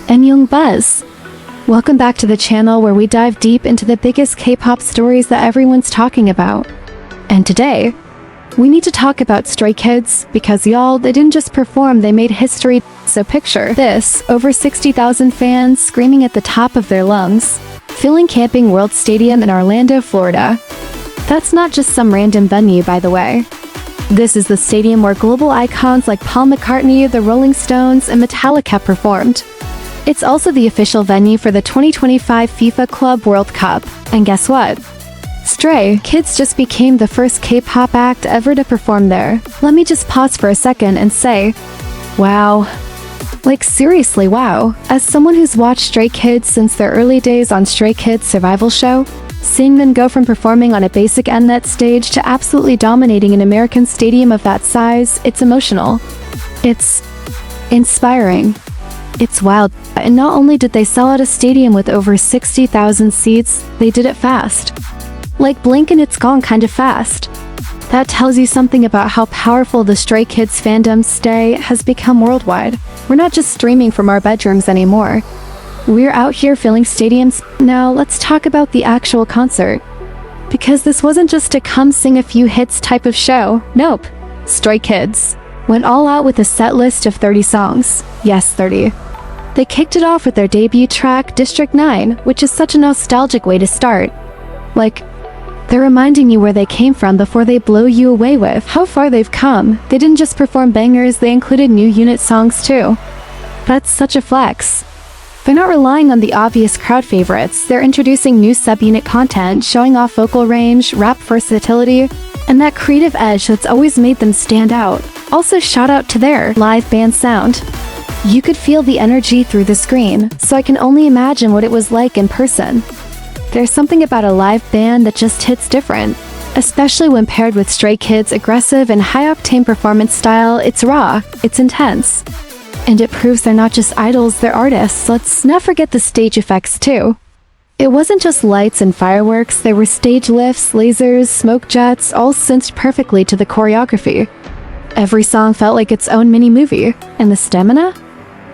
And Young Buzz. Welcome back to the channel where we dive deep into the biggest K-pop stories that everyone's talking about. And today, we need to talk about Stray Kids because y'all, they didn't just perform, they made history. So picture this, over 60,000 fans screaming at the top of their lungs, filling Camping World Stadium in Orlando, Florida. That's not just some random venue, by the way. This is the stadium where global icons like Paul McCartney, the Rolling Stones, and Metallica performed. It's also the official venue for the 2025 FIFA Club World Cup. And guess what? Stray Kids just became the first K-pop act ever to perform there. Let me just pause for a second and say, wow. Like seriously, wow. As someone who's watched Stray Kids since their early days on Stray Kids Survival Show, seeing them go from performing on a basic Mnet stage to absolutely dominating an American stadium of that size, it's emotional. It's inspiring. It's wild. And not only did they sell out a stadium with over 60,000 seats, they did it fast. Like blink and it's gone kind of fast. That tells you something about how powerful the Stray Kids fandom stay has become worldwide. We're not just streaming from our bedrooms anymore. We're out here filling stadiums. Now let's talk about the actual concert. Because this wasn't just a come sing a few hits type of show. Nope. Stray Kids went all out with a set list of 30 songs. Yes, 30. They kicked it off with their debut track, District 9, which is such a nostalgic way to start. Like, they're reminding you where they came from before they blow you away with how far they've come. They didn't just perform bangers, they included new unit songs too. That's such a flex. They're not relying on the obvious crowd favorites, they're introducing new subunit content, showing off vocal range, rap versatility, and that creative edge that's always made them stand out. Also shout out to their live band sound. You could feel the energy through the screen, so I can only imagine what it was like in person. There's something about a live band that just hits different, especially when paired with Stray Kids' aggressive and high-octane performance style. It's raw, it's intense, and it proves they're not just idols, they're artists. Let's not forget the stage effects too. It wasn't just lights and fireworks, there were stage lifts, lasers, smoke jets, all synced perfectly to the choreography. Every song felt like its own mini-movie. And the stamina?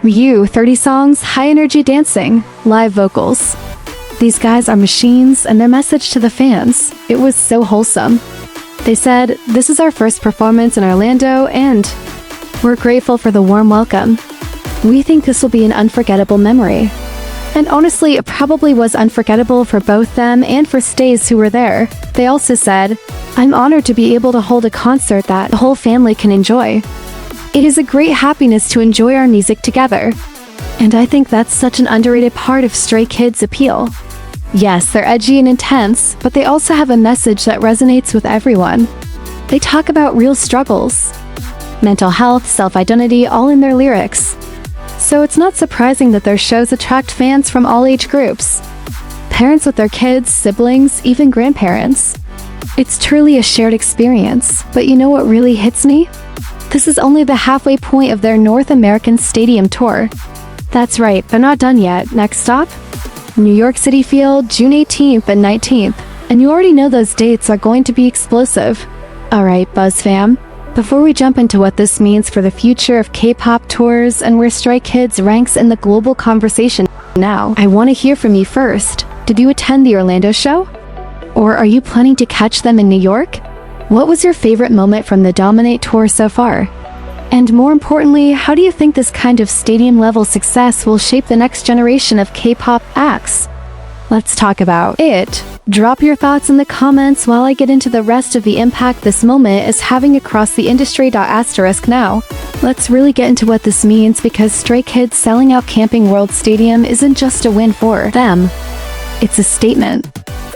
30 songs, high-energy dancing, live vocals. These guys are machines, and their message to the fans, it was so wholesome. They said, "This is our first performance in Orlando, and we're grateful for the warm welcome. We think this will be an unforgettable memory." And honestly, it probably was unforgettable for both them and for stays who were there. They also said, "I'm honored to be able to hold a concert that the whole family can enjoy. It is a great happiness to enjoy our music together." And I think that's such an underrated part of Stray Kids' appeal. Yes, they're edgy and intense, but they also have a message that resonates with everyone. They talk about real struggles, mental health, self-identity, all in their lyrics. So it's not surprising that their shows attract fans from all age groups. Parents with their kids, siblings, even grandparents. It's truly a shared experience, but you know what really hits me? This is only the halfway point of their North American stadium tour. That's right, they're not done yet. Next stop? New York City Field, June 18th and 19th. And you already know those dates are going to be explosive. Alright, Buzz fam. Before we jump into what this means for the future of K-pop tours and where Stray Kids ranks in the global conversation now, I want to hear from you first. Did you attend the Orlando show? Or are you planning to catch them in New York? What was your favorite moment from the Dominate tour so far? And more importantly, how do you think this kind of stadium-level success will shape the next generation of K-pop acts? Let's talk about it. Drop your thoughts in the comments while I get into the rest of the impact this moment is having across the industry. Now, let's really get into what this means because Stray Kids selling out Camping World Stadium isn't just a win for them. It's a statement.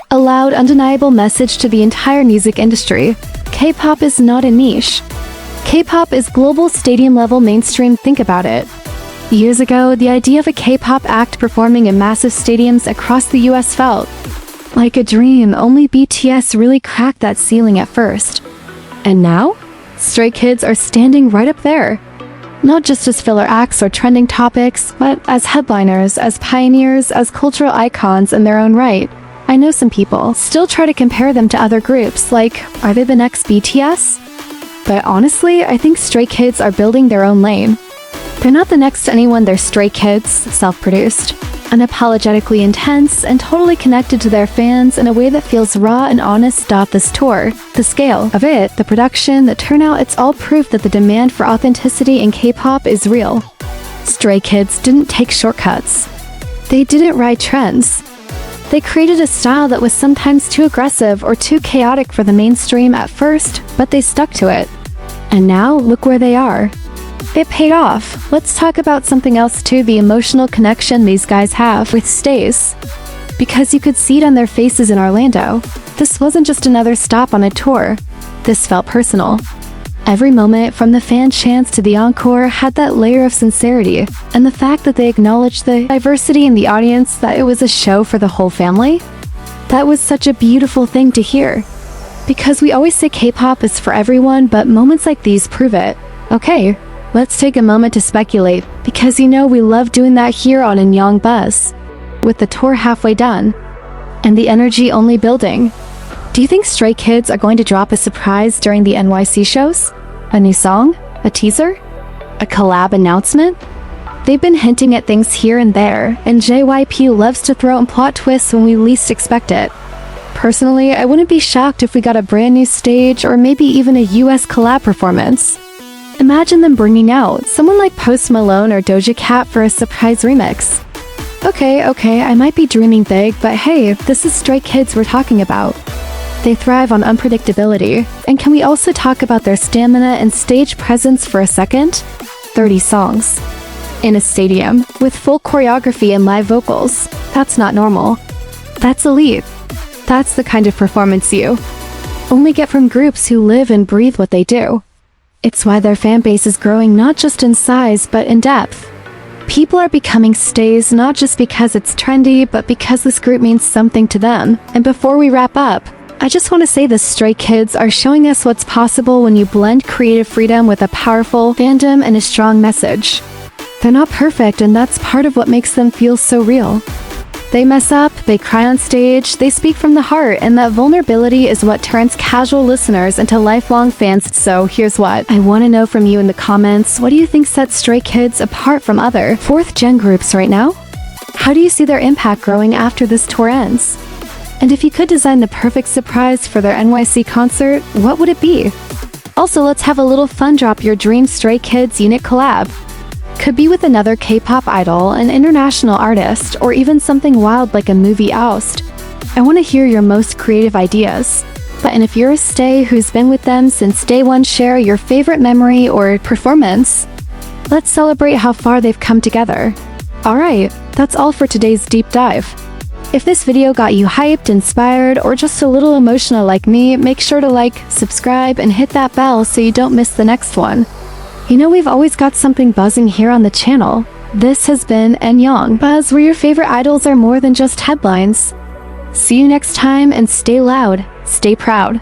A loud, undeniable message to the entire music industry. K-pop is not a niche. K-pop is global stadium-level mainstream. Think about it. Years ago, the idea of a K-pop act performing in massive stadiums across the US felt like a dream. Only BTS really cracked that ceiling at first. And now, Stray Kids are standing right up there. Not just as filler acts or trending topics, but as headliners, as pioneers, as cultural icons in their own right. I know some people still try to compare them to other groups, like, are they the next BTS? But honestly, I think Stray Kids are building their own lane. They're not the next to anyone, they're Stray Kids, self-produced, unapologetically intense, and totally connected to their fans in a way that feels raw and honest. This tour, the scale of it, the production, the turnout, it's all proof that the demand for authenticity in K-pop is real. Stray Kids didn't take shortcuts. They didn't ride trends. They created a style that was sometimes too aggressive or too chaotic for the mainstream at first, but they stuck to it. And now, look where they are. It paid off. Let's talk about something else too, the emotional connection these guys have with Stays. Because you could see it on their faces in Orlando. This wasn't just another stop on a tour. This felt personal. Every moment, from the fan chants to the encore, had that layer of sincerity, and the fact that they acknowledged the diversity in the audience, that it was a show for the whole family. That was such a beautiful thing to hear. Because we always say K-pop is for everyone, but moments like these prove it. Okay, let's take a moment to speculate, because you know we love doing that here on In Young Buzz. With the tour halfway done, and the energy only building, do you think Stray Kids are going to drop a surprise during the NYC shows? A new song? A teaser? A collab announcement? They've been hinting at things here and there, and JYP loves to throw in plot twists when we least expect it. Personally, I wouldn't be shocked if we got a brand new stage or maybe even a US collab performance. Imagine them bringing out someone like Post Malone or Doja Cat for a surprise remix. Okay, I might be dreaming big, but hey, this is Stray Kids we're talking about. They thrive on unpredictability. And can we also talk about their stamina and stage presence for a second? 30 songs. In a stadium, with full choreography and live vocals. That's not normal. That's elite. That's the kind of performance you only get from groups who live and breathe what they do. It's why their fan base is growing not just in size, but in depth. People are becoming Stays not just because it's trendy, but because this group means something to them. And before we wrap up, I just want to say the Stray Kids are showing us what's possible when you blend creative freedom with a powerful fandom and a strong message. They're not perfect, and that's part of what makes them feel so real. They mess up, they cry on stage, they speak from the heart, and that vulnerability is what turns casual listeners into lifelong fans. So here's what I want to know from you in the comments. What do you think sets Stray Kids apart from other fourth-gen groups right now? How do you see their impact growing after this tour ends? And if you could design the perfect surprise for their NYC concert, what would it be? Also, let's have a little fun. Drop your dream Stray Kids unit collab. Could be with another K-pop idol, an international artist, or even something wild like a movie oust. I want to hear your most creative ideas. And if you're a Stay who's been with them since day one, share your favorite memory or performance. Let's celebrate how far they've come together. Alright, that's all for today's deep dive. If this video got you hyped, inspired, or just a little emotional like me, make sure to like, subscribe, and hit that bell so you don't miss the next one. You know, we've always got something buzzing here on the channel. This has been In Young Buzz, where your favorite idols are more than just headlines. See you next time, and stay loud, stay proud.